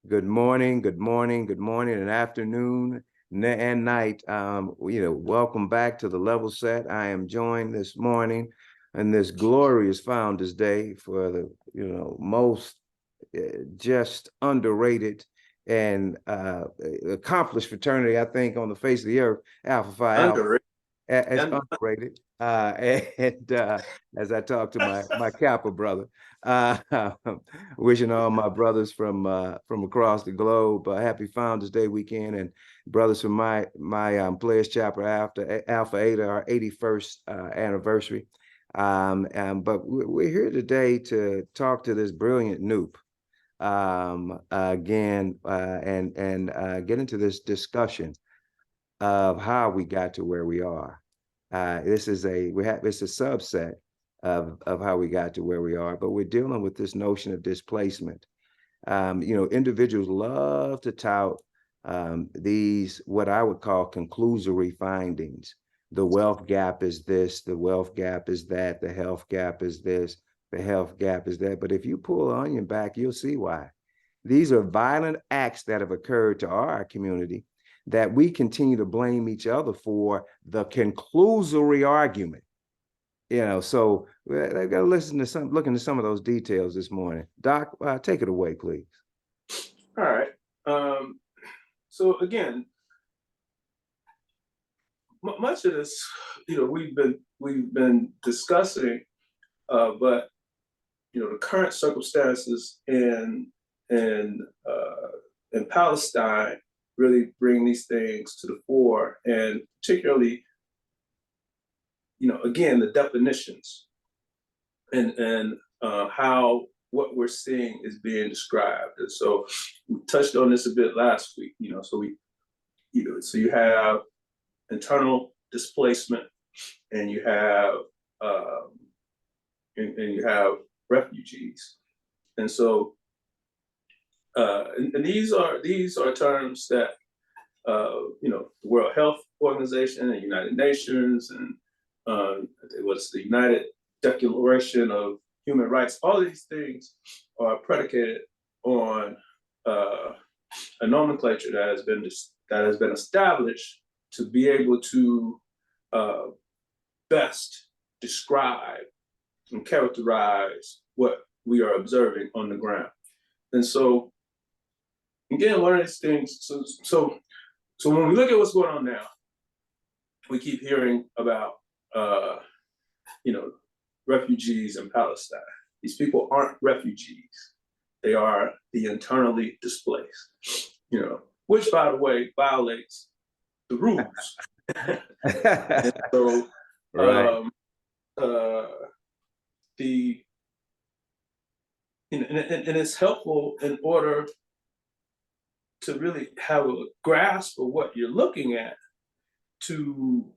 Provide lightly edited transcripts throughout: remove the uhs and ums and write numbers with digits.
Good morning, good morning, good morning, and afternoon and night. Welcome back to the Level Set. I am joined this morning on this glorious Founders Day for the most just underrated and accomplished fraternity, I think, on the face of the earth, Alpha Phi Alpha. Underrated. As underrated. And as I talk to my Kappa brother, uh, wishing all my brothers from across the globe happy Founders Day weekend, and brothers from my Players Chapter after Alpha Eta, our 81st anniversary. But we're here today to talk to this brilliant noob again, and get into this discussion of how we got to where we are. It's a subset of how we got to where we are, but we're dealing with this notion of displacement. Individuals love to tout these what I would call conclusory findings. The wealth gap is this, the wealth gap is that, the health gap is this, the health gap is that. But if you pull the onion back, you'll see why. These are violent acts that have occurred to our community that we continue to blame each other for the conclusory argument. So I got to look into some of those details this morning. Doc, take it away, please. All right. So again, much of this, we've been discussing, but the current circumstances in Palestine really bring these things to the fore, and particularly, again, the definitions and how what we're seeing is being described. And so we touched on this a bit last week. So you have internal displacement, and you have refugees, and so and these are terms that the World Health Organization and United Nations and what's the United Declaration of Human Rights. All of these things are predicated on a nomenclature that has been established to be able to best describe and characterize what we are observing on the ground. And so, again, one of these things. So when we look at what's going on now, we keep hearing about refugees in Palestine. These people aren't refugees; they are the internally displaced. Which, by the way, violates the rules. And so, Right. And it's helpful in order to really have a grasp of what you're looking at, to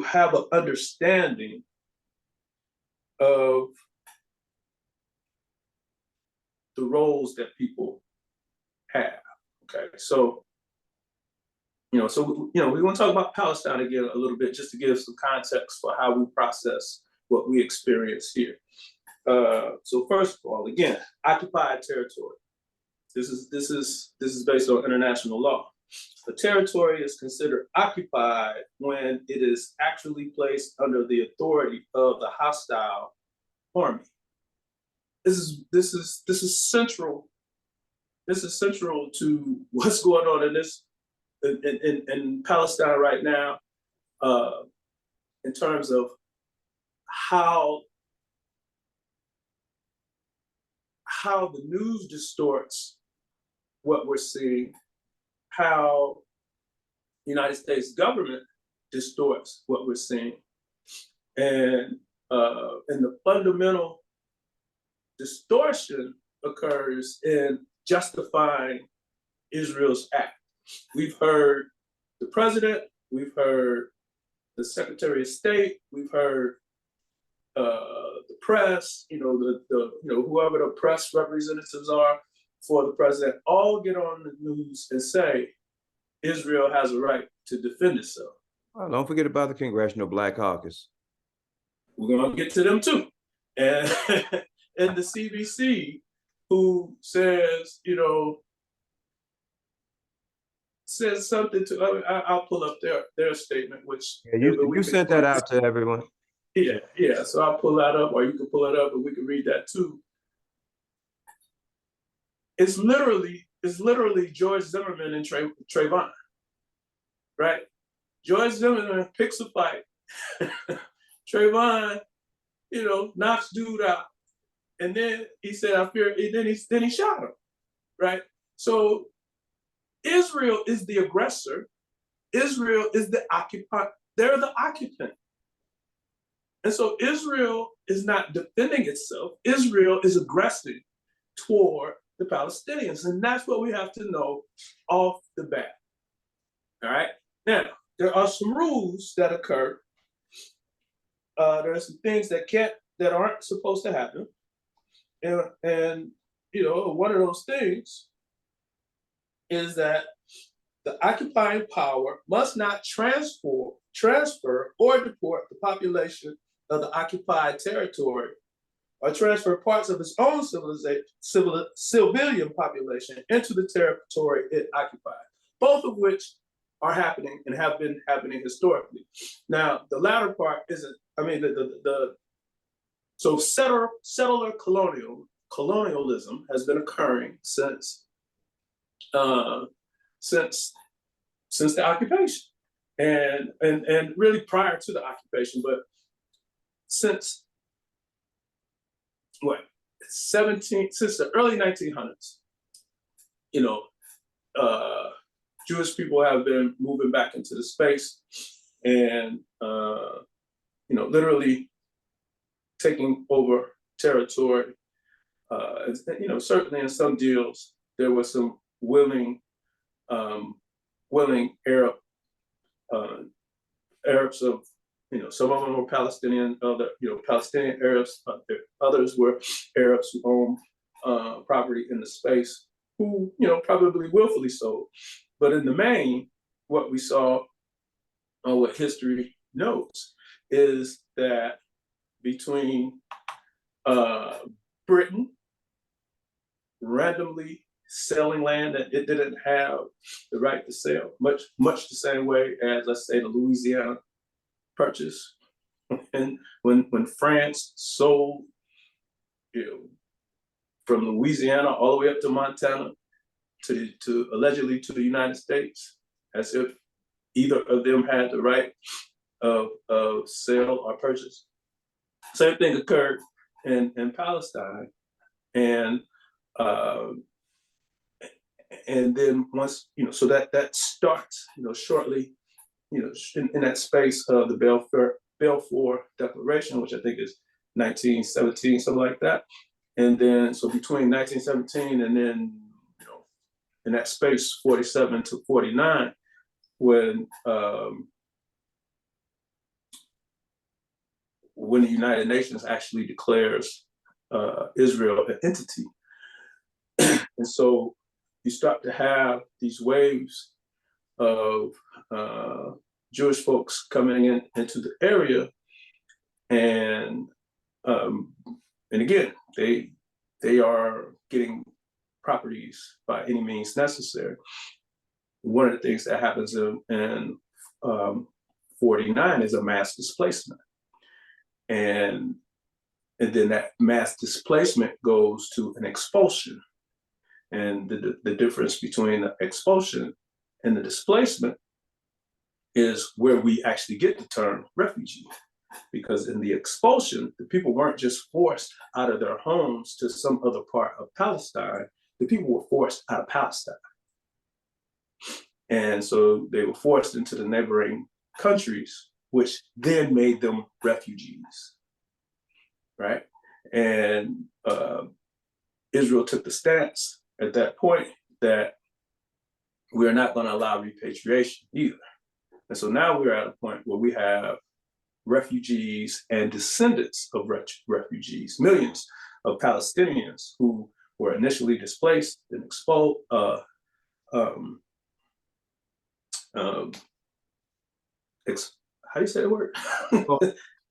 have an understanding of the roles that people have. Okay, so we want to talk about Palestine again a little bit, just to give some context for how we process what we experience here. So first of all, again, occupied territory. This is based on international law. The territory is considered occupied when it is actually placed under the authority of the hostile army. This is central. This is central to what's going on in Palestine right now, in terms of how the news distorts what we're seeing, how the United States government distorts what we're seeing, and the fundamental distortion occurs in justifying Israel's act. We've heard the president, we've heard the Secretary of State, we've heard the press, whoever the press representatives are for the president, all get on the news and say Israel has a right to defend itself. Oh, don't forget about the Congressional Black Caucus. We're going to get to them too. And the CBC who says, says something to, I'll pull up their statement, which Yeah, you sent that out to everyone. Yeah. So I'll pull that up, or you can pull it up, and we can read that too. It's literally George Zimmerman and Trayvon, right? George Zimmerman picks a fight. Trayvon, knocks dude out, and then he said, "I fear." And then he shot him, right? So Israel is the aggressor. Israel is the occupant. They're the occupant. And so Israel is not defending itself. Israel is aggressing toward the Palestinians. And that's what we have to know off the bat. All right. Now, there are some rules that occur. There are some things that aren't supposed to happen. And one of those things is that the occupying power must not transfer or deport the population of the occupied territory, or transfer parts of its own civilian population into the territory it occupied, both of which are happening and have been happening historically. Now, the latter part isn't, so settler colonialism has been occurring since the occupation, and really prior to the occupation, but since since the early 1900s, Jewish people have been moving back into the space, and literally taking over territory. Certainly in some deals there was some willing Arabs of, some of them were Palestinian, Palestinian Arabs. Others were Arabs who owned property in the space, who, probably willfully so. But in the main, what we saw, or what history notes, is that between Britain randomly selling land that it didn't have the right to sell, much the same way as, let's say, the Louisiana Purchase, and when France sold, from Louisiana all the way up to Montana to allegedly to the United States, as if either of them had the right of sale or purchase. Same thing occurred in Palestine, and then once, so that starts, shortly, in that space of the Balfour Declaration, which I think is 1917, something like that. And then, so between 1917 and then, in that space, 47 to 49, when the United Nations actually declares Israel an entity. And so you start to have these waves of Jewish folks coming into the area, and again, they are getting properties by any means necessary. One of the things that happens in 49 is a mass displacement, and then that mass displacement goes to an expulsion. And the difference between the expulsion and the displacement is where we actually get the term refugee. Because in the expulsion, the people weren't just forced out of their homes to some other part of Palestine, the people were forced out of Palestine. And so they were forced into the neighboring countries, which then made them refugees, right? And Israel took the stance at that point that we're not going to allow repatriation either. And so now we're at a point where we have refugees and descendants of refugees, millions of Palestinians who were initially displaced and expelled, how do you say the word?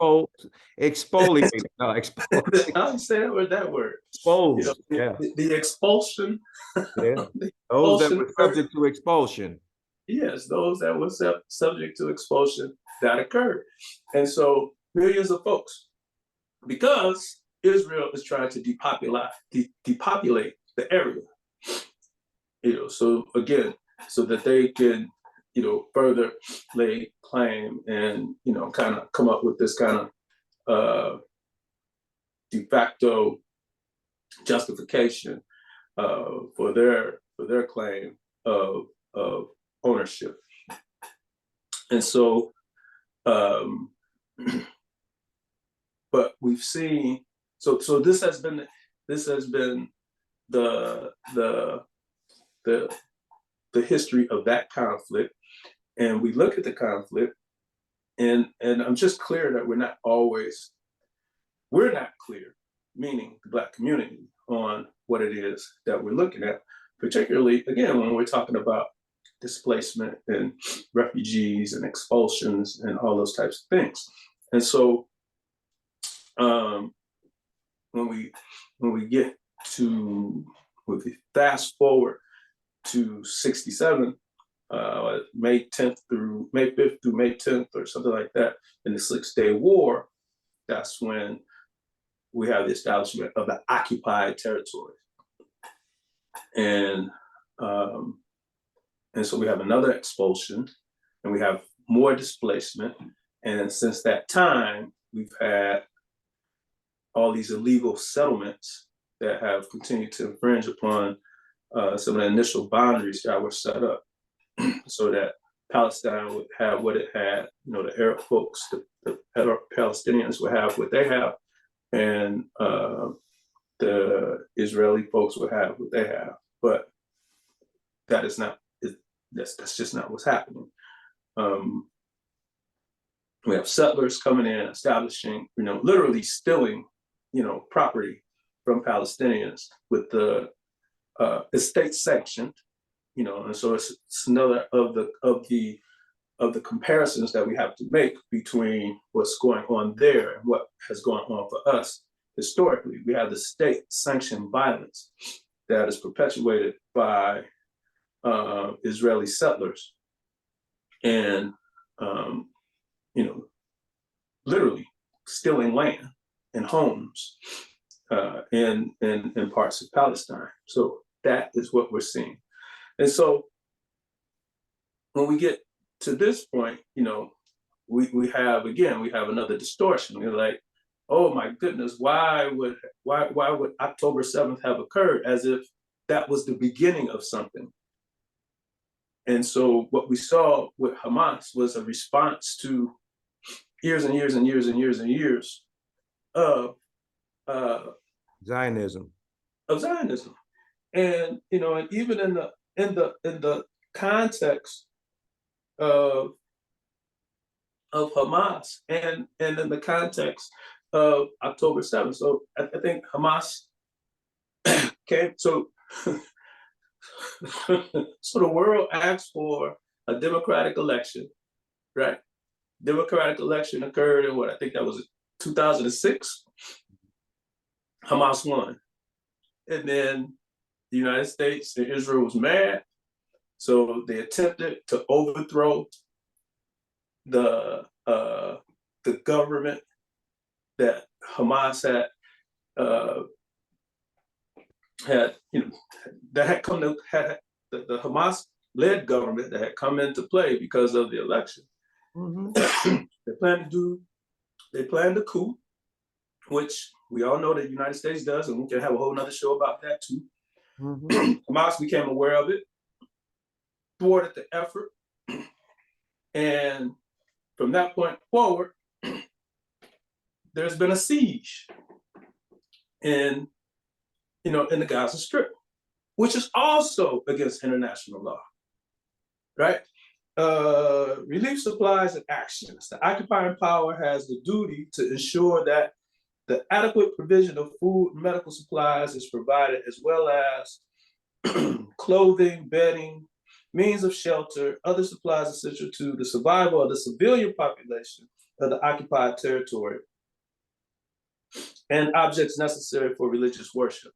exfoliate. No, expose. I'm saying with that word. You know, Expose. Yeah. the expulsion, Yeah. the Those that expulsion were occurred. subject to expulsion. Yes, those that were subject to expulsion, that occurred. And so millions of folks, because Israel is trying to depopulate the area, so again, so that they can, further lay claim and, kind of come up with this kind of de facto justification for their claim of ownership. And so, but we've seen, so this has been the history of that conflict. And we look at the conflict, and I'm just clear that we're not clear, meaning the Black community, on what it is that we're looking at, particularly, again, when we're talking about displacement and refugees and expulsions and all those types of things. And so when we fast forward to 67, May 5th through May 10th or something like that, in the 6-Day War, that's when we have the establishment of the occupied territory. And so we have another expulsion, and we have more displacement. And since that time, we've had all these illegal settlements that have continued to infringe upon some of the initial boundaries that were set up, so that Palestine would have what it had, the Arab folks, the Palestinians would have what they have, and the Israeli folks would have what they have. But that is not, that's just not what's happening. We have settlers coming in, establishing, literally stealing, property from Palestinians with the estate sanctioned, and so it's another of the comparisons that we have to make between what's going on there and what has gone on for us historically. We have the state-sanctioned violence that is perpetuated by Israeli settlers, and literally stealing land and homes in parts of Palestine. So that is what we're seeing. And so when we get to this point, we have another distortion. We're like, oh my goodness, why would October 7th have occurred, as if that was the beginning of something? And so what we saw with Hamas was a response to years and years and years and years and years of Zionism. And and even in the context of Hamas, and in the context of October 7th. So I think Hamas came, so the world asked for a democratic election, right? Democratic election occurred in what, I think that was 2006. Hamas won. And then the United States and Israel was mad. So they attempted to overthrow the government that Hamas had the Hamas-led government that had come into play because of the election. Mm-hmm. They planned a coup, which we all know that the United States does, and we can have a whole nother show about that too. Mm-hmm. Hamas became aware of it, thwarted the effort, and from that point forward, there's been a siege in the Gaza Strip, which is also against international law, right? Relief supplies and actions. The occupying power has the duty to ensure that the adequate provision of food and medical supplies is provided, as well as clothing, bedding, means of shelter, other supplies essential to the survival of the civilian population of the occupied territory and objects necessary for religious worship.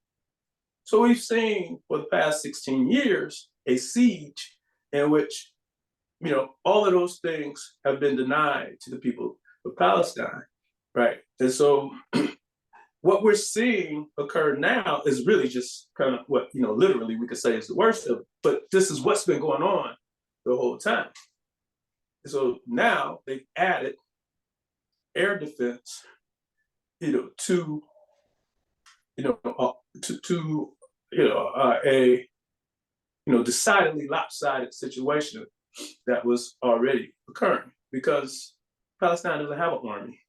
So we've seen for the past 16 years a siege in which, all of those things have been denied to the people of Palestine, right? And so what we're seeing occur now is really just kind of what, literally we could say is the worst of it, but this is what's been going on the whole time. So now they've added air defense, to a decidedly lopsided situation that was already occurring, because Palestine doesn't have an army.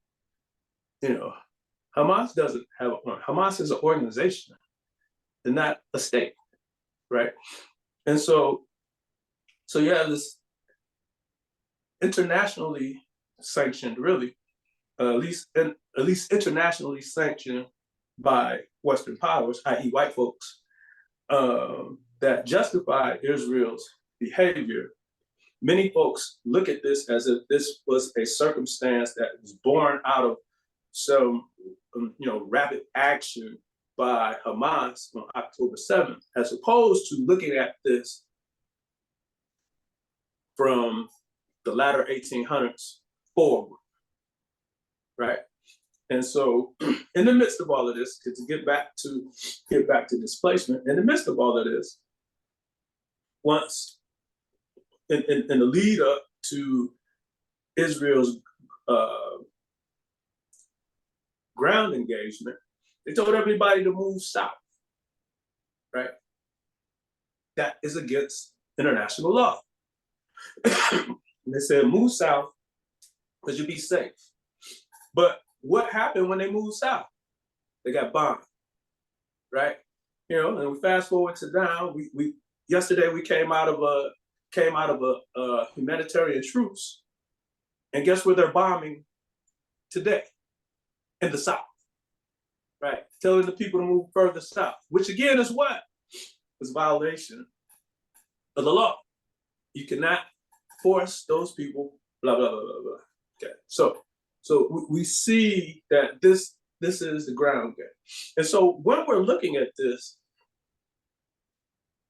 Hamas doesn't have an army. Hamas is an organization and not a state, right? And so you have this internationally sanctioned, really, at least internationally sanctioned by Western powers, i.e. white folks, that justify Israel's behavior. Many folks look at this as if this was a circumstance that was born out of some, rapid action by Hamas on October 7th, as opposed to looking at this from the latter 1800s forward, right? And so, in the midst of all of this, to get back to displacement, in the midst of all of this, once in the lead up to Israel's ground engagement, they told everybody to move south, right? That is against international law. And they said, move south because you'll be safe. But what happened when they moved south? They got bombed, right? And we fast forward to now. We yesterday we came out of a humanitarian truce, and guess where they're bombing today? In the south, right? Telling the people to move further south, which again is what? Is violation of the law. You cannot force those people, blah, blah, blah, blah, blah. Okay, so we see that this is the ground game. And so when we're looking at this,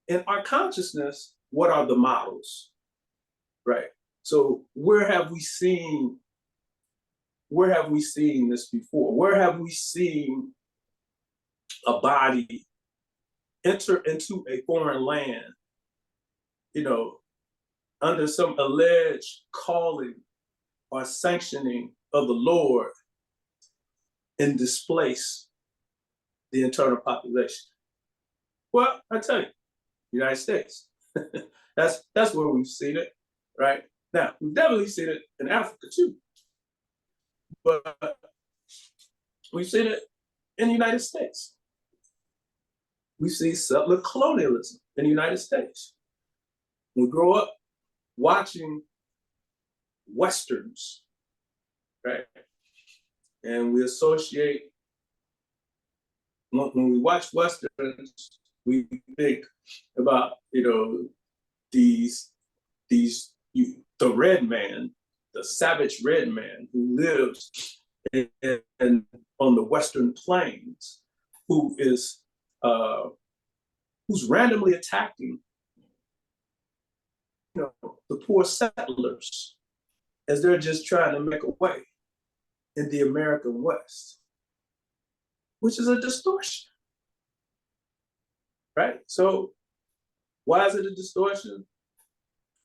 in our consciousness, what are the models, right? So where have we seen this before? Where have we seen a body enter into a foreign land, under some alleged calling or sanctioning of the Lord, and displace the internal population? Well, I tell you, United States. that's where we've seen it, right? Now, we've definitely seen it in Africa too, but we've seen it in the United States. We see settler colonialism in the United States. We grow up watching Westerns, right? And we associate, when we watch Westerns, we think about, the red man, the savage red man who lives on the Western plains, who's randomly attacking, the poor settlers as they're just trying to make a way in the American West, which is a distortion, right? So why is it a distortion?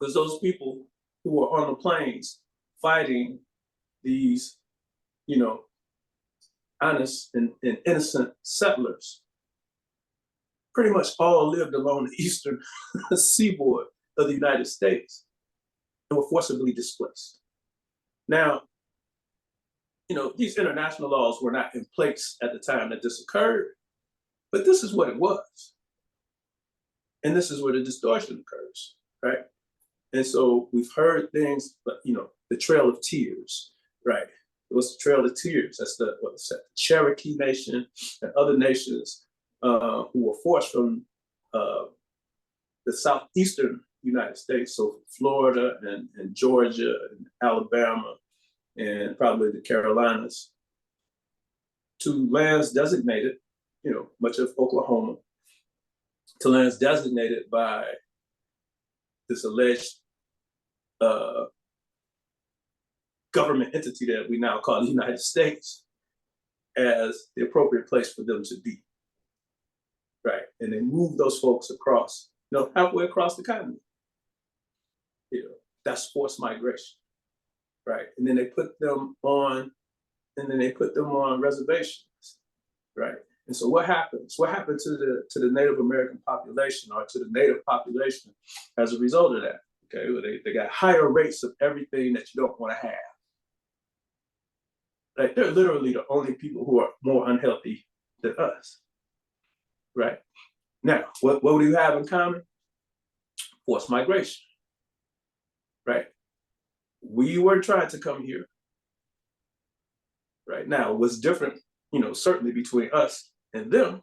Because those people who are on the plains fighting these, honest and innocent settlers pretty much all lived along the eastern seaboard of the United States and were forcibly displaced. Now, these international laws were not in place at the time that this occurred, but this is what it was. And this is where the distortion occurs, right? And so we've heard things, but the Trail of Tears, right? What's the Trail of Tears? That's the Cherokee Nation and other nations who were forced from the southeastern United States, so Florida and Georgia and Alabama and probably the Carolinas to lands designated, much of Oklahoma, to lands designated by this alleged government entity that we now call the United States as the appropriate place for them to be, right? And they move those folks across, halfway across the continent. That's forced migration, right? And then they put them on, reservations, right? And so what happens? What happened to the Native American population or to the Native population as a result of that? Okay, well, they got higher rates of everything that you don't want to have. Like, they're literally the only people who are more unhealthy than us, right? Now, what do you have in common? Forced migration, right? We were trying to come here, right? Now, what's different, certainly between us and them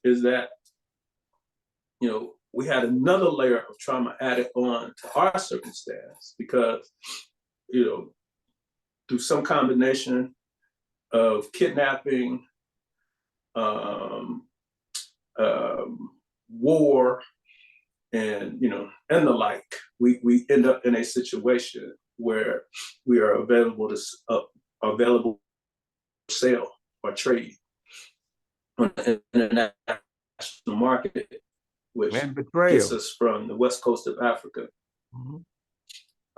is that, we had another layer of trauma added on to our circumstance because, through some combination of kidnapping, war, and and the like, we end up in a situation where we are available for sale or trade on the international market, which gets us from the west coast of Africa,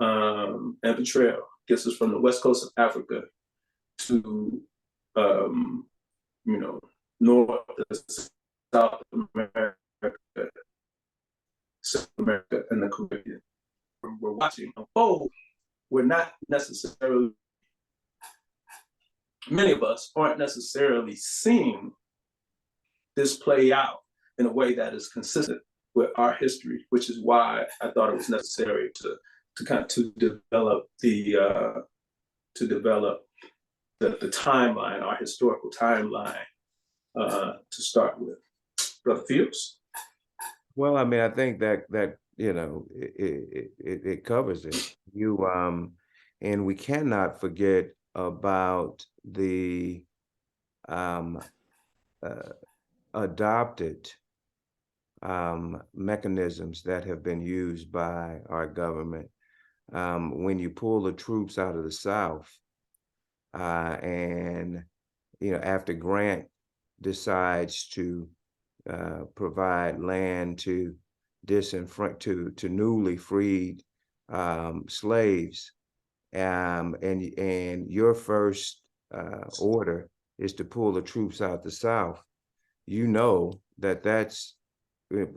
and betrayal gets us from the west coast of Africa to North and South America, South America, and the Caribbean. We're watching unfold. We're not necessarily, many of us aren't necessarily seeing this play out in a way that is consistent with our history, which is why I thought it was necessary to develop the timeline, our historical timeline, to start with. Brother Fields? Well, I mean, I think that it covers it. And we cannot forget about the adopted mechanisms that have been used by our government. When you pull the troops out of the South, and after Grant decides to provide land to newly freed slaves, and your first order is to pull the troops out the South, that's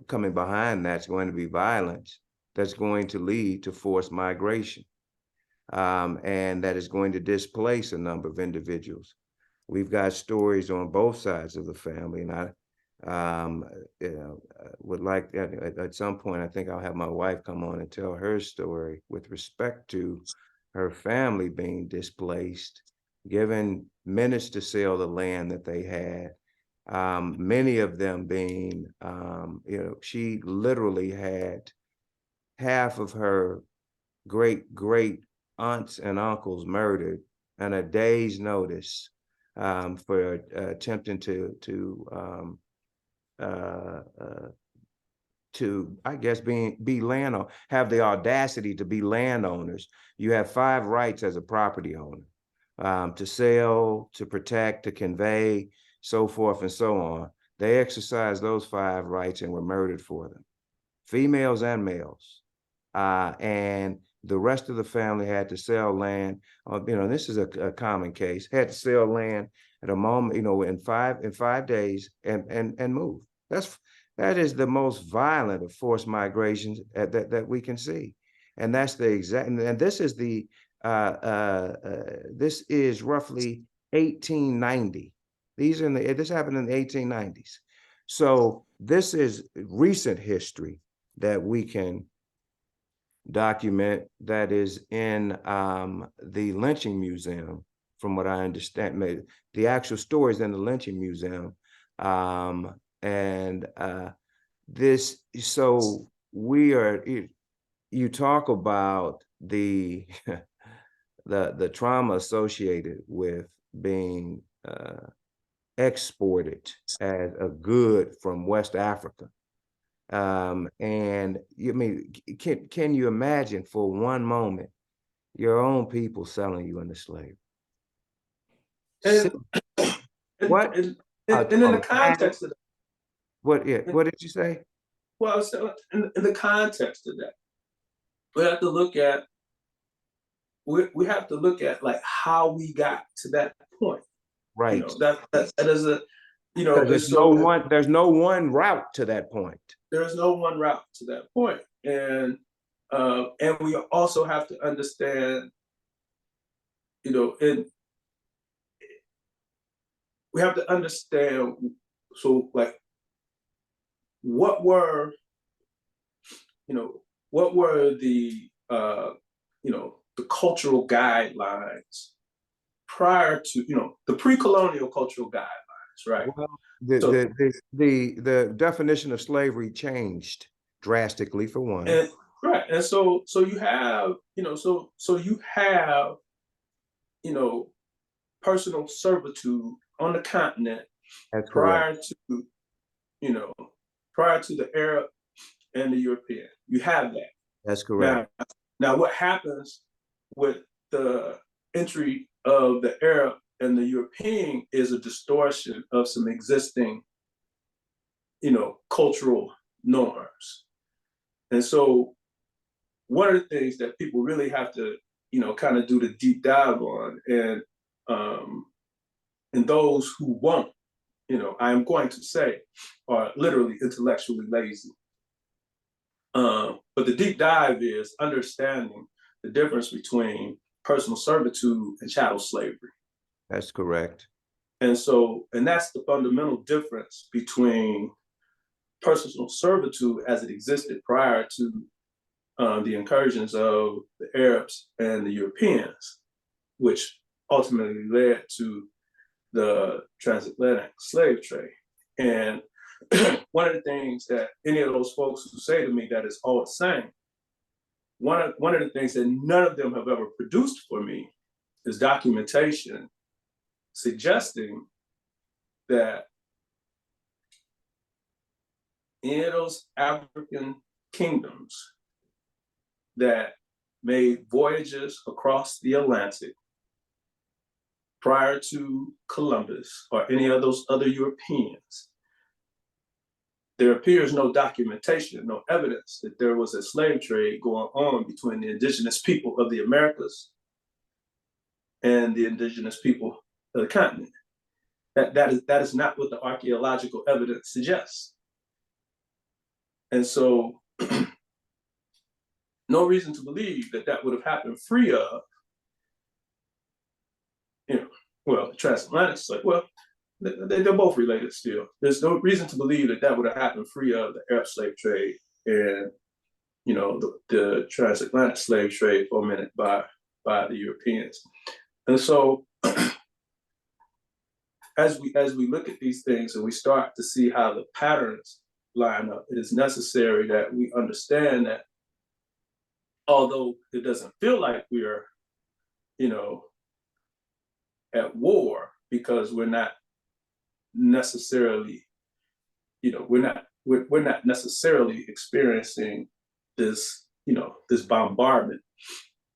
coming behind, that's going to be violence, that's going to lead to forced migration, and that is going to displace a number of individuals. We've got stories on both sides of the family, and I would like, at some point, I think I'll have my wife come on and tell her story with respect to her family being displaced, given minutes to sell the land that they had. Many of them being, she literally had half of her great aunts and uncles murdered on a day's notice, for attempting to I guess have the audacity to be landowners. You have 5 rights as a property owner, to sell, to protect, to convey, so forth and so on. They exercised those 5 rights and were murdered for them, females and males. And the rest of the family had to sell land. This is a common case. Had to sell land at a moment, in 5 days and move. That is the most violent of forced migrations that we can see, and that's the exact. And this is this is roughly 1890. This happened in the 1890s. So this is recent history that we can document, that is in the lynching museum, from what I understand. The actual stories in the lynching museum, so we are, you talk about the the trauma associated with being exported as a good from West Africa. And I mean, can you imagine for one moment your own people selling you into slavery? And, What a and in the traumatic, context of that, what, yeah, what did you say? well, so in the context of that, we have to look at we have to look at like how we got to that point. You Right. know, that is a, you know, Because and so there's no one route to that point. there's no one route to that point. And we also have to understand, you know, and we have to understand, so like what were, you know, what were the you know, the cultural guidelines prior to, you know, the pre-colonial cultural guidelines, right? Well, So the definition of slavery changed drastically for one. and right, and so you have, you know, so you have, you know, personal servitude on the continent That's correct. prior to, you know, prior to the Arab and the European. You have that. That's correct. Now what happens with the entry of the Arab and the European is a distortion of some existing, you know, cultural norms. And so one of the things that people really have to, you know, kind of do the deep dive on, and those who won't, you know, I am going to say, are literally intellectually lazy. But the deep dive is understanding the difference between personal servitude and chattel slavery. That's correct. And so, and that's the fundamental difference between personal servitude as it existed prior to the incursions of the Arabs and the Europeans, which ultimately led to the transatlantic slave trade. And one of the things that any of those folks who say to me that is all the same, one of the things that none of them have ever produced for me is documentation suggesting that in those African kingdoms that made voyages across the Atlantic prior to Columbus or any of those other Europeans, there appears no documentation, no evidence that there was a slave trade going on between the indigenous people of the Americas and the indigenous people of the continent. That is not what the archaeological evidence suggests. And so no reason to believe that that would have happened free of, you know, well, the transatlantic slave, well, they're both related still. There's no reason to believe that that would have happened free of the Arab slave trade and, you know, the transatlantic slave trade fomented by the Europeans. And so as we look at these things and we start to see how the patterns line up, it is necessary that we understand that although it doesn't feel like we are, you know, at war, because we're not necessarily, you know, we're not necessarily experiencing this, you know, this bombardment.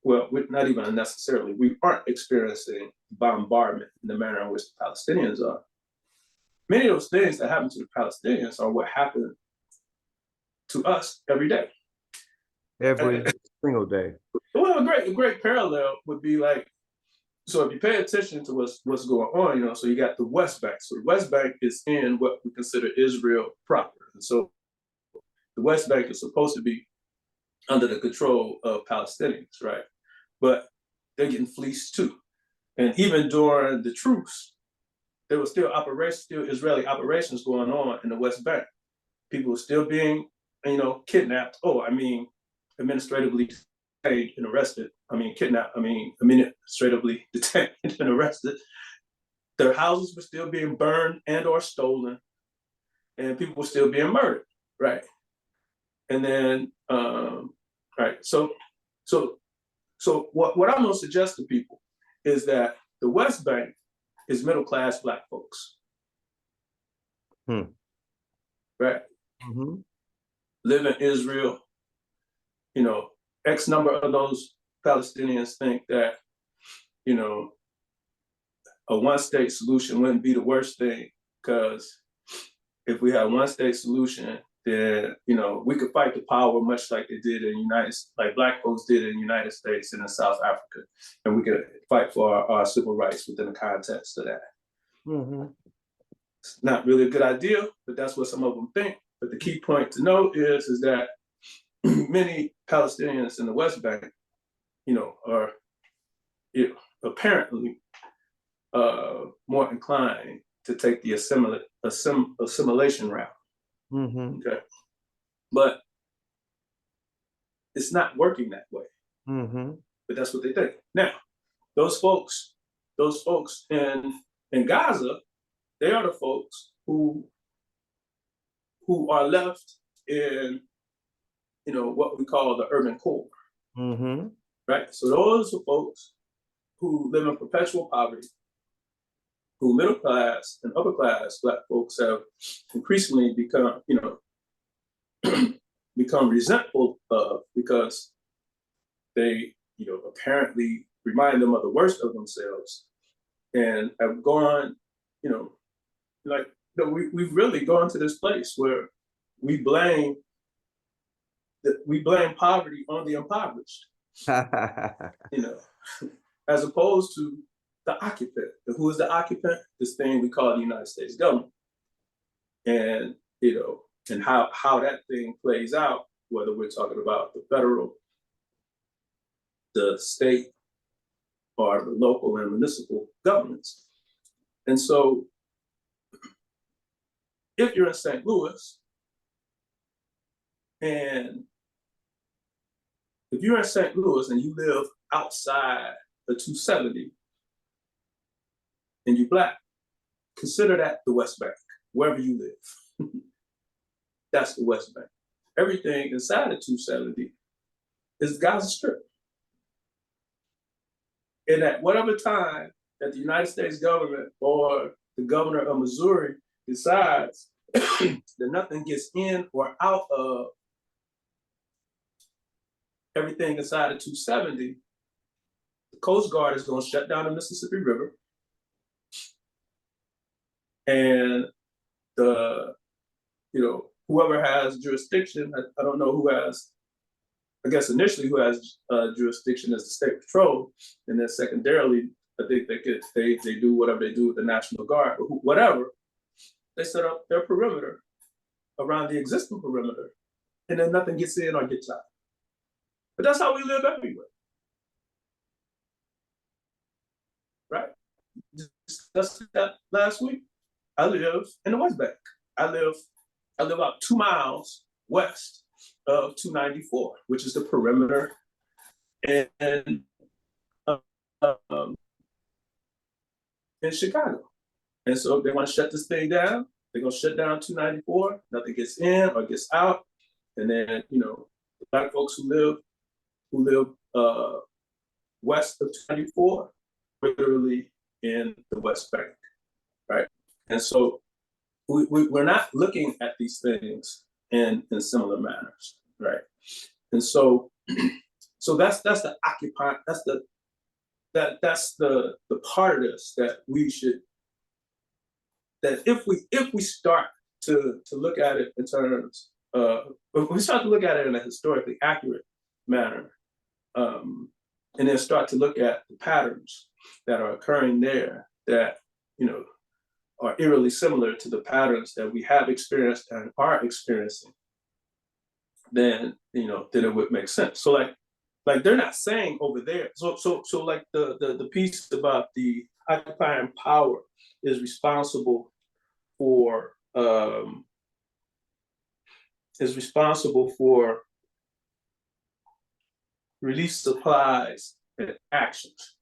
Well, we're not even necessarily, we aren't experiencing bombardment in the manner in which the Palestinians are. Many of those things that happen to the Palestinians are what happen to us every day. Every single day. Well, a great parallel would be like, so if you pay attention to what's going on, you know, so you got the West Bank. So the West Bank is in what we consider Israel proper. And so the West Bank is supposed to be under the control of Palestinians, right? But they're getting fleeced too. And even during the truce, there was still Israeli operations going on in the West Bank. People were still being, you know, kidnapped. Oh, I mean, administratively detained and arrested. I mean, kidnapped. I mean, administratively detained and arrested. Their houses were still being burned and or stolen, and people were still being murdered, right? And then, right. So So what I'm gonna suggest to people is that the West Bank is middle-class Black folks, right? Mm-hmm. Live in Israel. You know, X number of those Palestinians think that, you know, a one-state solution wouldn't be the worst thing, because if we had a one-state solution, then, you know, we could fight the power much like they did in like Black folks did in the United States and in South Africa, and we could fight for our civil rights within the context of that. Mm-hmm. It's not really a good idea, but that's what some of them think. But the key point to note is that many Palestinians in the West Bank, you know, are, you know, apparently more inclined to take the assimilation route. Mm-hmm. Okay, but it's not working that way. Mm-hmm. But that's what they think. Now, those folks in Gaza, they are the folks who are left in, you know, what we call the urban core. Mm-hmm. Right? So those are folks who live in perpetual poverty, who middle class and upper class Black folks have increasingly become, you know, become resentful of, because they, you know, apparently remind them of the worst of themselves, and have gone, you know, like, you know, we've really gone to this place where we blame poverty on the impoverished, you know, as opposed to the occupant. And who is the occupant? This thing we call the United States government. And, you know, and how that thing plays out, whether we're talking about the federal, the state, or the local and municipal governments. And so if you're in St. Louis, and if you're in St. Louis and you live outside the 270 and you're Black, consider that the West Bank, wherever you live. That's the West Bank. Everything inside the 270 is Gaza Strip. And at whatever time that the United States government or the governor of Missouri decides that nothing gets in or out of everything inside the 270, the Coast Guard is going to shut down the Mississippi River. And the, you know, whoever has jurisdiction, I don't know who has, I guess initially who has jurisdiction is the State Patrol, and then secondarily, I think they do whatever they do with the National Guard, but whatever, they set up their perimeter around the existing perimeter, and then nothing gets in or gets out. But that's how we live everywhere, right? Just that last week, I live in the West Bank. I live about 2 miles west of 294, which is the perimeter, and in Chicago. And so they want to shut this thing down. They're going to shut down 294. Nothing gets in or gets out. And then, you know, the Black folks who live west of 294, literally in the West Bank, right? And so we're not looking at these things in similar manners, right? And so that's the occupying, that's the part of this that we should, that if we start to look at it in terms if we start to look at it in a historically accurate manner, and then start to look at the patterns that are occurring there that, you know, are eerily similar to the patterns that we have experienced and are experiencing, then, you know, then it would make sense. So like they're not saying over there. So like the piece about the occupying power is responsible for relief supplies and actions.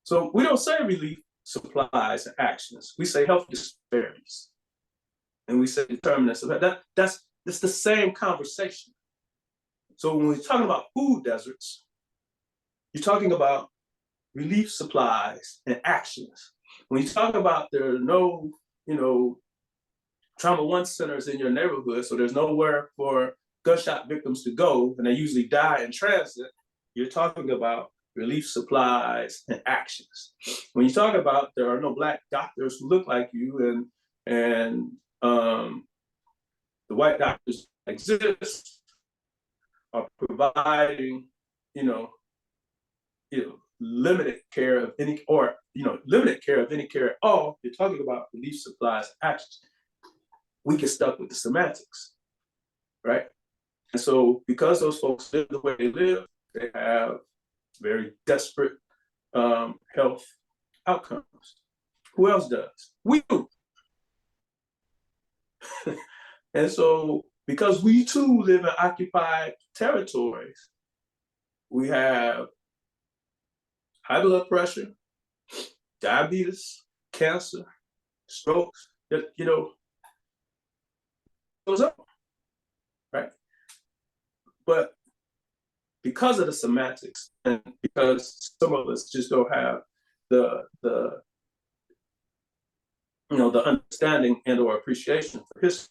So we don't say relief supplies and actions. We say health disparities, and we say determinants of that. That's the same conversation. So when we're talking about food deserts, you're talking about relief supplies and actions. When you talk about there are no, trauma one centers in your neighborhood, so there's nowhere for gunshot victims to go, and they usually die in transit, you're talking about relief supplies and actions. When you talk about there are no Black doctors who look like you, and the white doctors that exist are providing, you know, limited care of any, or limited care of any care at all. You're talking about relief supplies and actions. We get stuck with the semantics, right? And so because those folks live the way they live, they have very desperate health outcomes. Who else does? We do. And so because we too live in occupied territories, we have high blood pressure, diabetes, cancer, strokes, goes up, right? But because of the semantics, and because some of us just don't have the understanding and or appreciation for history,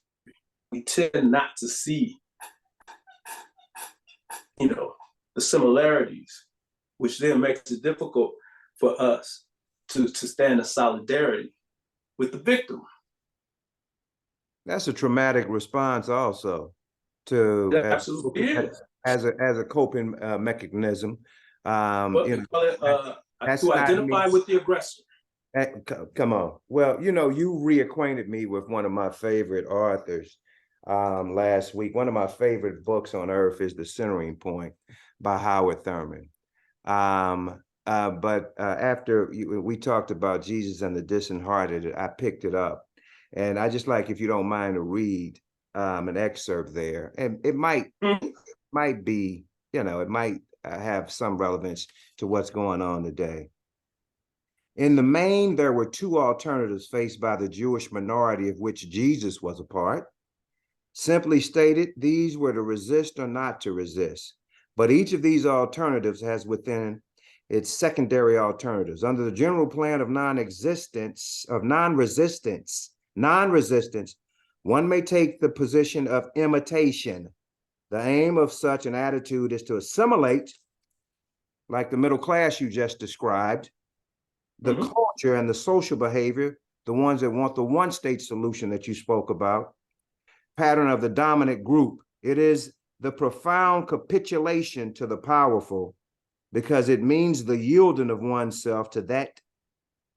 we tend not to see, the similarities, which then makes it difficult for us to stand in solidarity with the victim. That's a traumatic response also to Absolutely is. as a coping mechanism. But we call it to identify with the aggressor. Come on. Well, you reacquainted me with one of my favorite authors last week. One of my favorite books on earth is The Centering Point by Howard Thurman. But after we talked about Jesus and the disheartened, I picked it up. And I just like, if you don't mind, to read an excerpt there. And it might be, it might have some relevance to what's going on today. In the main, there were two alternatives faced by the Jewish minority of which Jesus was a part. Simply stated, these were to resist or not to resist. But each of these alternatives has within its secondary alternatives. Under the general plan of non-resistance, one may take the position of imitation. The aim of such an attitude is to assimilate, like the middle class you just described, the culture and the social behavior, the ones that want the one-state solution that you spoke about, pattern of the dominant group. It is the profound capitulation to the powerful, because it means the yielding of oneself to that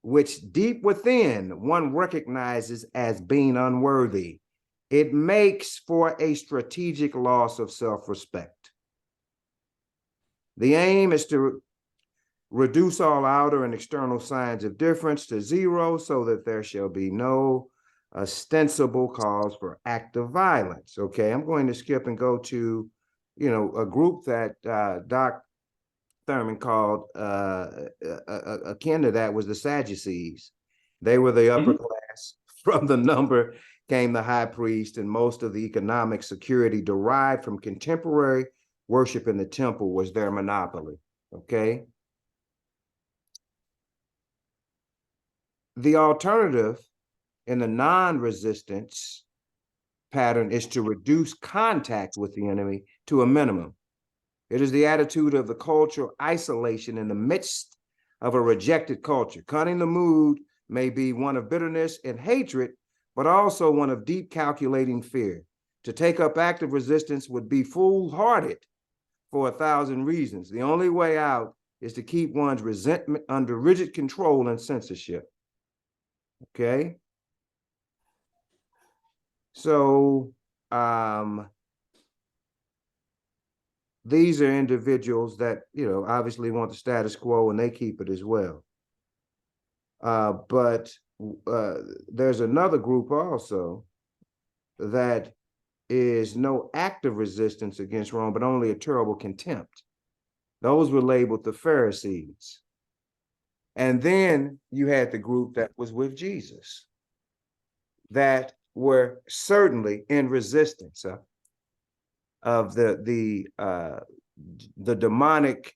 which deep within one recognizes as being unworthy. It makes for a strategic loss of self-respect. The aim is to reduce all outer and external signs of difference to zero, so that there shall be no ostensible cause for active violence. Okay, I'm going to skip and go to, a group that Doc Thurman called akin to that was the Sadducees. They were the upper class. From the number came the high priest, and most of the economic security derived from contemporary worship in the temple was their monopoly. Okay. The alternative in the non-resistance pattern is to reduce contact with the enemy to a minimum. It is the attitude of the cultural isolation in the midst of a rejected culture. Cutting the mood may be one of bitterness and hatred, but also one of deep calculating fear. To take up active resistance would be foolhardy for 1,000 reasons. The only way out is to keep one's resentment under rigid control and censorship. Okay? So, these are individuals that, obviously want the status quo, and they keep it as well. But there's another group also that is no active resistance against Rome, but only a terrible contempt. Those were labeled the Pharisees. And then you had the group that was with Jesus, that were certainly in resistance of the demonic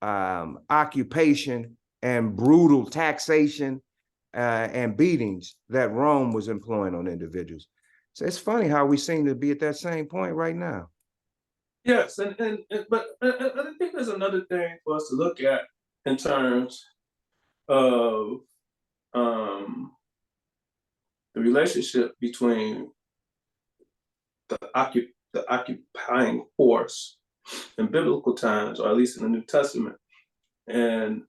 occupation and brutal taxation and beatings that Rome was employing on individuals. So it's funny how we seem to be at that same point right now. Yes, but I think there's another thing for us to look at in terms of the relationship between the occupying force in biblical times, or at least in the New Testament, and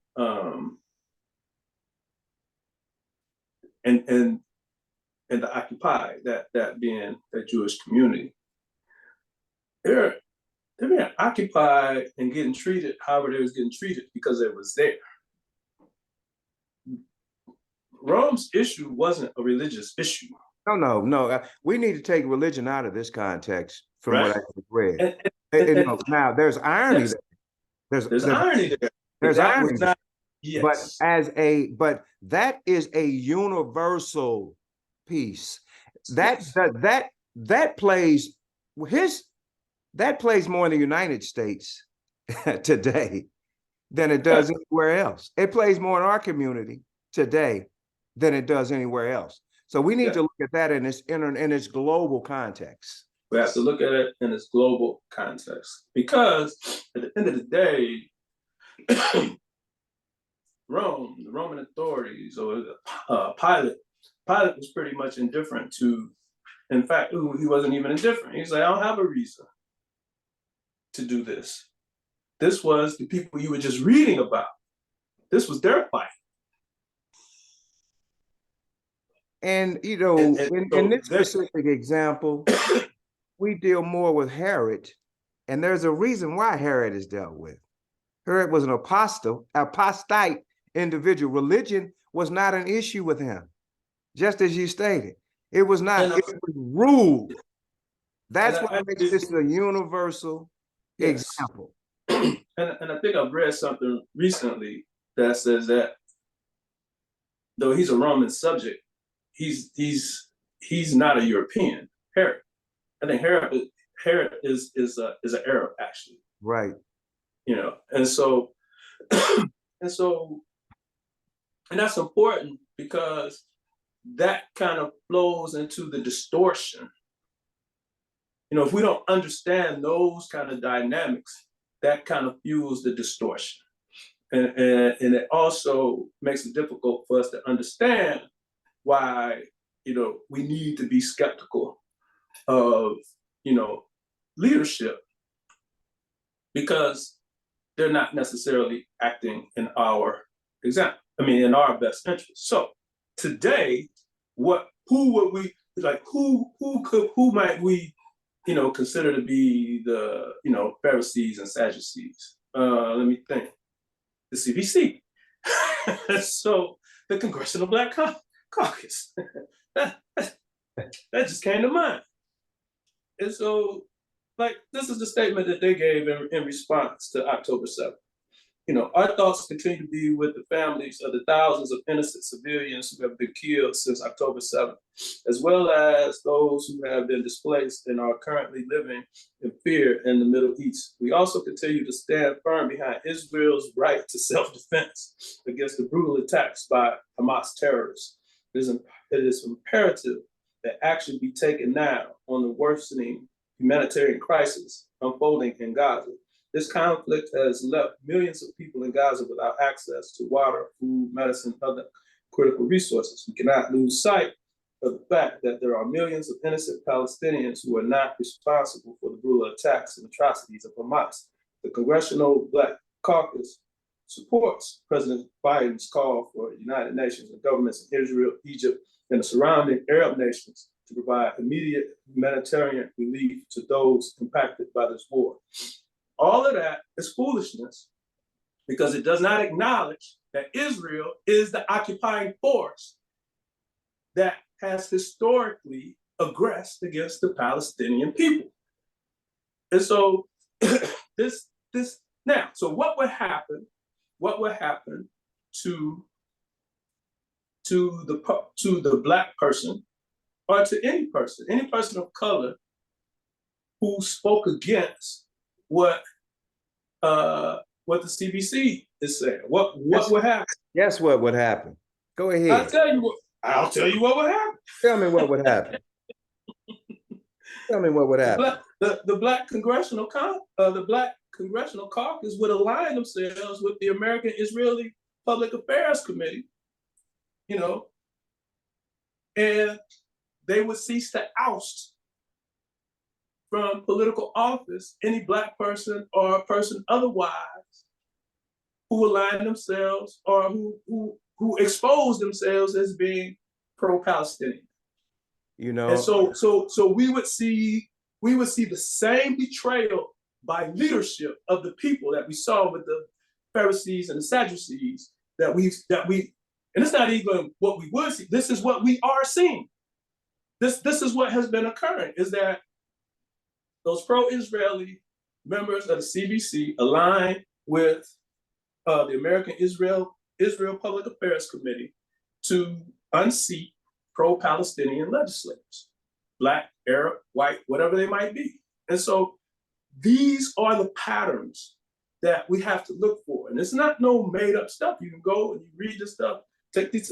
the occupied, that being the Jewish community. They're being occupied and getting treated however they was getting treated because it was there. Rome's issue wasn't a religious issue. No. We need to take religion out of this context from right? what I just read. Now, there's irony yes, there. There's irony there. There's that irony. Was not, yes. But that is a universal piece. That plays more in the United States today than it does anywhere else. It plays more in our community today than it does anywhere else. So we need to look at that in its global context. We have to look at it in its global context, because at the end of the day, Rome, the Roman authorities, or Pilate was pretty much indifferent to. In fact, he wasn't even indifferent. He's like, I don't have a reason to do this. This was the people you were just reading about. This was their fight. And, in this specific example, we deal more with Herod, and there's a reason why Herod is dealt with. Herod was an apostate individual. Religion was not an issue with him, just as you stated. It was not, it was rule. That's what makes this a universal example. And I think I've read something recently that says that though he's a Roman subject, he's not a European. Herod. I think Herod is an Arab, actually. Right. And so that's important, because that kind of flows into the distortion. If we don't understand those kind of dynamics, that kind of fuels the distortion. And it also makes it difficult for us to understand why, we need to be skeptical of, leadership, because they're not necessarily acting in our in our best interest. So today, who might we, consider to be the, Pharisees and Sadducees? Let me think. The CBC. So the Congressional Black Caucus. that just came to mind. And so, this is the statement that they gave in response to October 7th. Our thoughts continue to be with the families of the thousands of innocent civilians who have been killed since October 7th, as well as those who have been displaced and are currently living in fear in the Middle East. We also continue to stand firm behind Israel's right to self-defense against the brutal attacks by Hamas terrorists. It is imperative that action be taken now on the worsening humanitarian crisis unfolding in Gaza. This conflict has left millions of people in Gaza without access to water, food, medicine, and other critical resources. We cannot lose sight of the fact that there are millions of innocent Palestinians who are not responsible for the brutal attacks and atrocities of Hamas. The Congressional Black Caucus supports President Biden's call for the United Nations and governments in Israel, Egypt, and the surrounding Arab nations to provide immediate humanitarian relief to those impacted by this war. All of that is foolishness, because it does not acknowledge that Israel is the occupying force that has historically aggressed against the Palestinian people. And so so what would happen to the Black person, or to any person of color who spoke against what what the CBC is saying. What Guess- would happen? Guess what would happen? Go ahead. I'll tell you what would happen. Tell me what would happen. Tell me what would happen. The Black Congressional Caucus would align themselves with the American Israeli Public Affairs Committee, you know, and they would cease to oust from political office any Black person or a person otherwise who align themselves or who expose themselves as being pro-Palestinian. You know, and so we would see the same betrayal by leadership of the people that we saw with the Pharisees and the Sadducees that we and it's not even what we would see. This is what we are seeing. This is what has been occurring, is that those pro-Israeli members of the CBC align with the American Israel Public Affairs Committee to unseat pro-Palestinian legislators, Black, Arab, white, whatever they might be. And so these are the patterns that we have to look for. And it's not no made up stuff. You can go and you read this stuff, take these,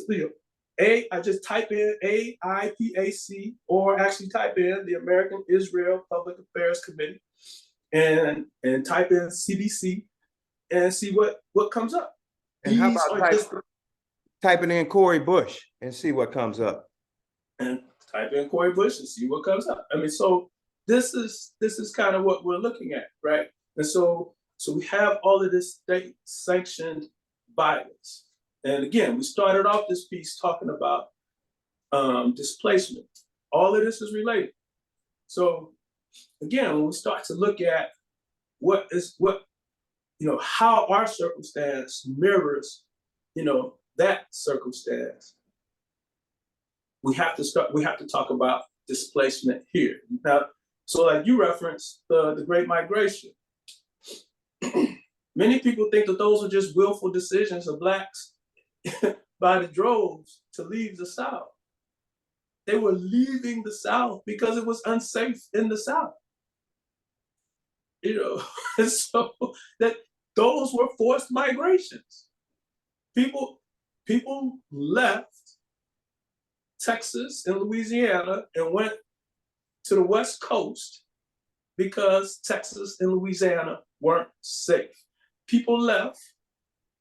I just type in AIPAC, or actually type in the American Israel Public Affairs Committee and type in CBC and see what comes up. And how about typing in Cori Bush and see what comes up? And type in Cori Bush and see what comes up. I mean, so this is kind of what we're looking at, right? And so we have all of this state-sanctioned violence. And again, we started off this piece talking about displacement. All of this is related. So again, when we start to look at how our circumstance mirrors, that circumstance, we have to talk about displacement here. Now, so like you referenced the Great Migration. Many people think that those are just willful decisions of Blacks by the droves to leave the South. They were leaving the South because it was unsafe in the South. And so that those were forced migrations. People left Texas and Louisiana and went to the West Coast because Texas and Louisiana weren't safe. People left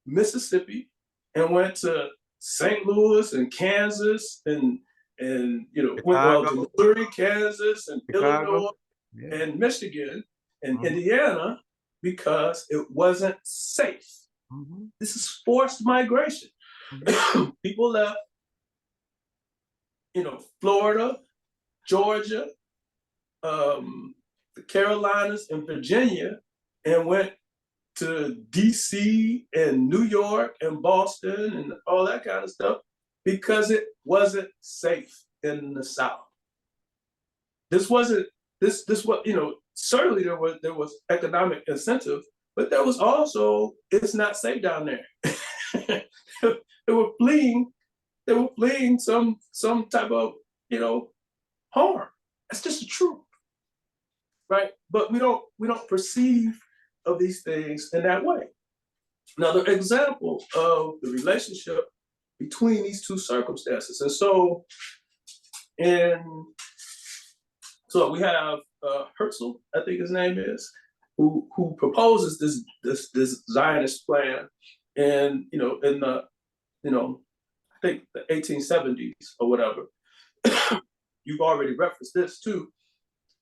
Mississippi and went to St. Louis and Kansas and went to Missouri, Kansas, and Illinois, and Michigan and Indiana because it wasn't safe. This is forced migration. People left, Florida, Georgia, the Carolinas, and Virginia, and went to DC and New York and Boston and all that kind of stuff because it wasn't safe in the South. This wasn't this what certainly there was economic incentive, but there was also it's not safe down there. They were fleeing some type of harm. That's just the truth, right? But we don't perceive of these things in that way. Another example of the relationship between these two circumstances, and so we have Herzl, I think his name is, who proposes this Zionist plan, and in the I think the 1870s or whatever. You've already referenced this too.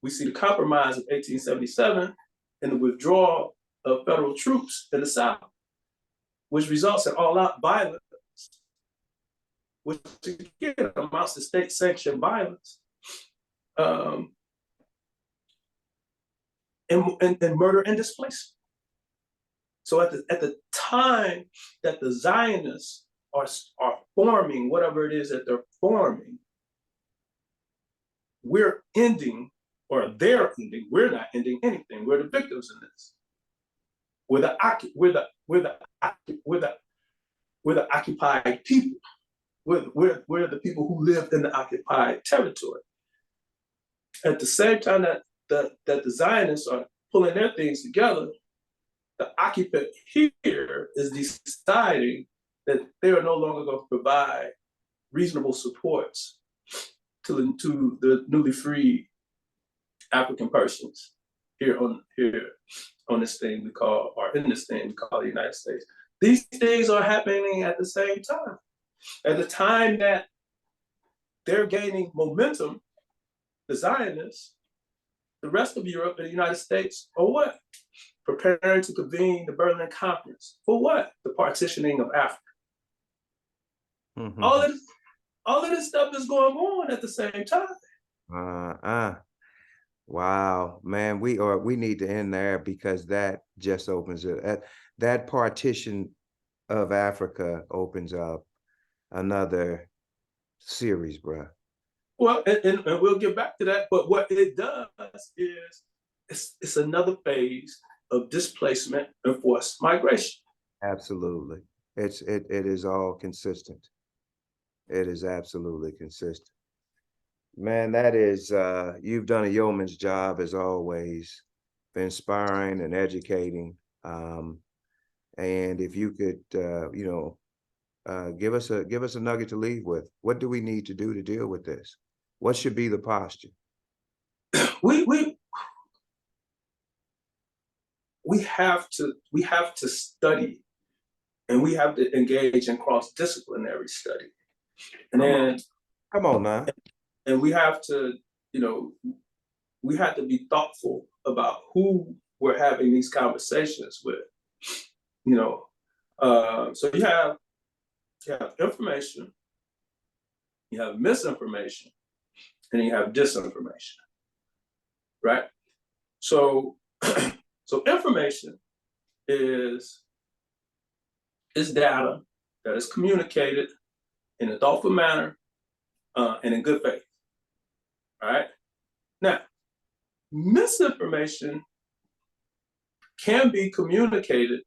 We see the Compromise of 1877 and the withdrawal of federal troops in the South, which results in all-out violence, which again amounts to state-sanctioned violence, and murder and displacement. So at the time that the Zionists are forming whatever it is that they're forming, we're ending, or they're ending. We're not ending anything. We're the victims in this. We're the occupied people. We're the people who live in the occupied territory. At the same time that the Zionists are pulling their things together, the occupant here is deciding that they are no longer going to provide reasonable supports to the newly freed African persons here on this thing we call, or in this thing we call the United States. These things are happening at the same time. At the time that they're gaining momentum, the Zionists, the rest of Europe and the United States, are what? Preparing to convene the Berlin Conference. For what? The partitioning of Africa. Mm-hmm. All of this stuff is going on at the same time. Wow, man, we need to end there, because that just opens it. That partition of Africa opens up another series, bro. Well, and we'll get back to that. But what it does is it's another phase of displacement and forced migration. Absolutely. It is all consistent. It is absolutely consistent. Man, that is, you've done a yeoman's job as always, inspiring and educating. And if you could, give us a nugget to leave with. What do we need to do to deal with this? What should be the posture? We have to study, and we have to engage in cross-disciplinary study. And then come on now. And we have to, we have to be thoughtful about who we're having these conversations with. So you have information, you have misinformation, and you have disinformation, right? So, so information is data that is communicated in a thoughtful manner and in good faith. All right. Now, misinformation can be communicated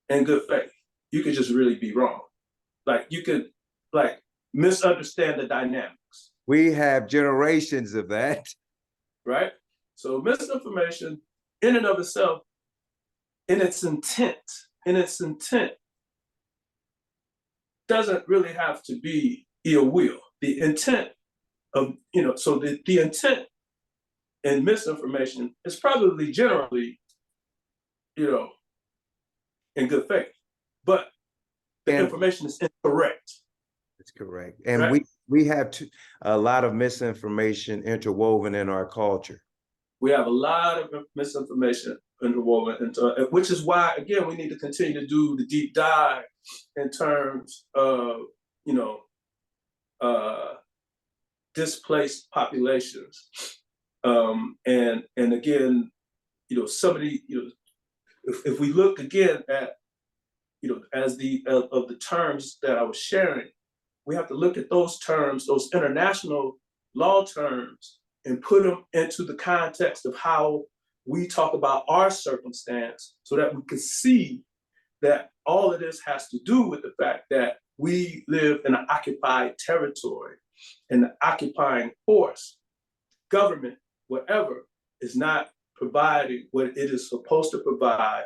in good faith. You could just really be wrong. Like you could misunderstand the dynamics. We have generations of that. Right? So misinformation in and of itself, in its intent, doesn't really have to be ill will. The intent of, so the intent in misinformation is probably generally, in good faith, but the information is incorrect. It's correct. And right? we have a lot of misinformation interwoven in our culture. We have a lot of misinformation interwoven into, which is why, again, we need to continue to do the deep dive in terms of, displaced populations. And again, some of the, if we look again at, as of the terms that I was sharing, we have to look at those terms, those international law terms, and put them into the context of how we talk about our circumstance, so that we can see that all of this has to do with the fact that we live in an occupied territory, and the occupying force, government, whatever, is not providing what it is supposed to provide,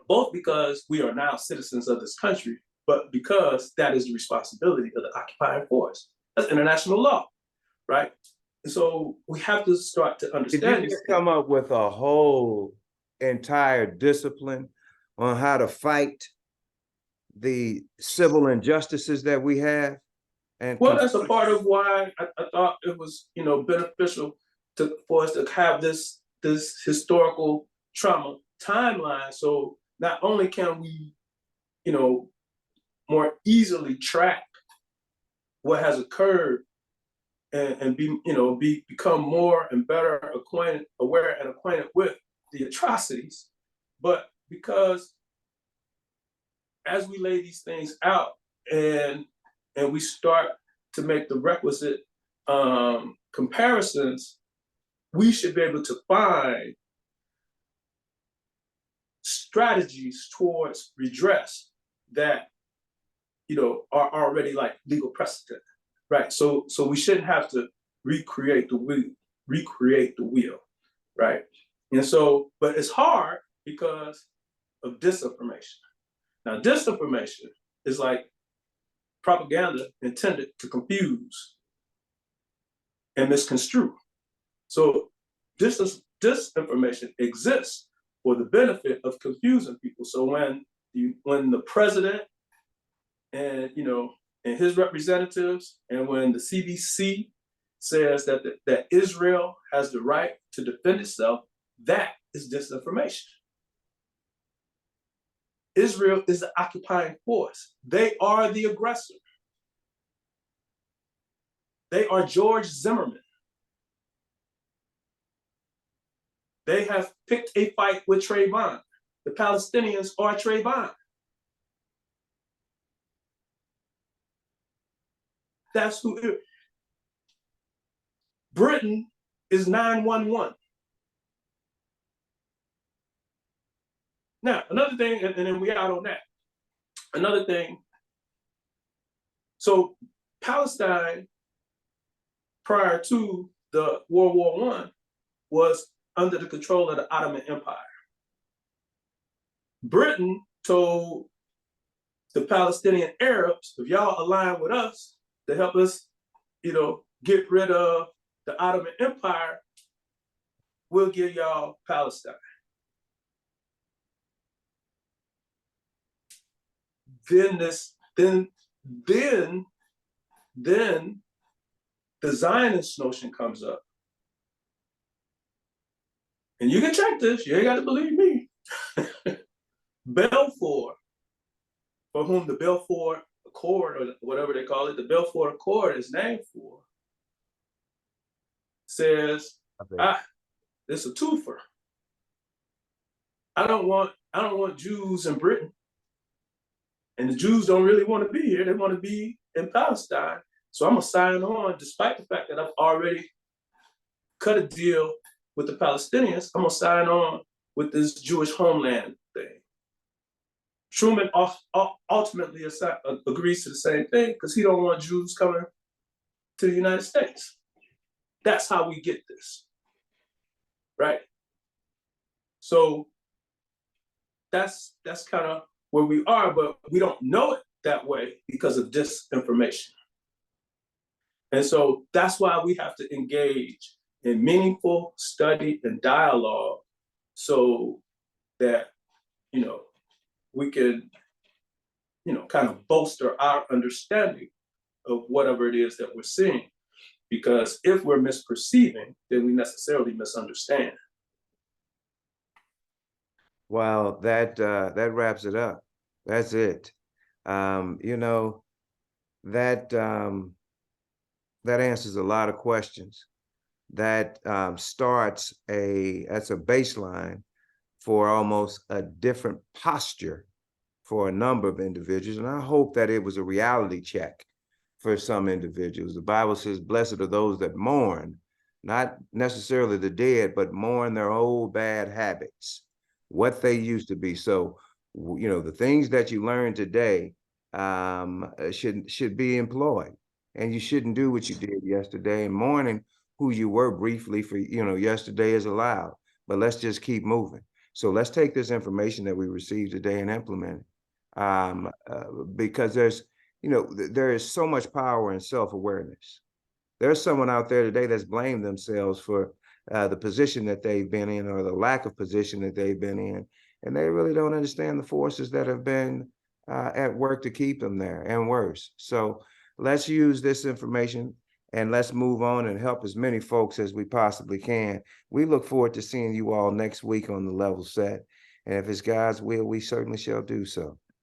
both because we are now citizens of this country, but because that is the responsibility of the occupying force. That's international law, right? And so we have to start to understand. Did you come up with a whole entire discipline on how to fight the civil injustices that we have? And well, that's a part of why I thought it was, beneficial for us to have this historical trauma timeline. So not only can we, more easily track what has occurred and become more and better aware and acquainted with the atrocities, but because as we lay these things out and we start to make the requisite comparisons, we should be able to find strategies towards redress that are already like legal precedent, right? So we shouldn't have to recreate the wheel, right? And so, but it's hard because of disinformation. Now, disinformation is like propaganda intended to confuse and misconstrue. So disinformation exists for the benefit of confusing people. So when the president and and his representatives, and when the CBC says that Israel has the right to defend itself, that is disinformation. Israel is the occupying force. They are the aggressor. They are George Zimmerman. They have picked a fight with Trayvon. The Palestinians are Trayvon. That's who it is. Britain is 911. Now, another thing, and then we out on that. Another thing, so Palestine, prior to the World War I, was under the control of the Ottoman Empire. Britain told the Palestinian Arabs, if y'all align with us to help us, get rid of the Ottoman Empire, we'll give y'all Palestine. Then the Zionist notion comes up. And you can check this, you ain't got to believe me. Balfour, for whom the Balfour Accord, or whatever they call it, the Balfour Accord is named for, says, it's a twofer. I don't want Jews in Britain. And the Jews don't really want to be here. They want to be in Palestine. So I'm going to sign on, despite the fact that I've already cut a deal with the Palestinians. I'm going to sign on with this Jewish homeland thing. Truman ultimately agrees to the same thing because he don't want Jews coming to the United States. That's how we get this, right? So that's kind of where we are, but we don't know it that way because of disinformation. And so that's why we have to engage in meaningful study and dialogue so that, we can, kind of bolster our understanding of whatever it is that we're seeing. Because if we're misperceiving, then we necessarily misunderstand. Well, that wraps it up. That's it. That answers a lot of questions. That starts that's a baseline for almost a different posture for a number of individuals. And I hope that it was a reality check for some individuals. The Bible says, blessed are those that mourn, not necessarily the dead, but mourn their old bad habits, what they used to be. So, the things that you learn today should be employed. And you shouldn't do what you did yesterday. And mourning who you were briefly for, yesterday is allowed. But let's just keep moving. So let's take this information that we received today and implement it. Because there is so much power in self-awareness. There's someone out there today that's blamed themselves for the position that they've been in, or the lack of position that they've been in. And they really don't understand the forces that have been at work to keep them there, and worse. So let's use this information and let's move on and help as many folks as we possibly can. We look forward to seeing you all next week on The Level Set. And if it's God's will, we certainly shall do so.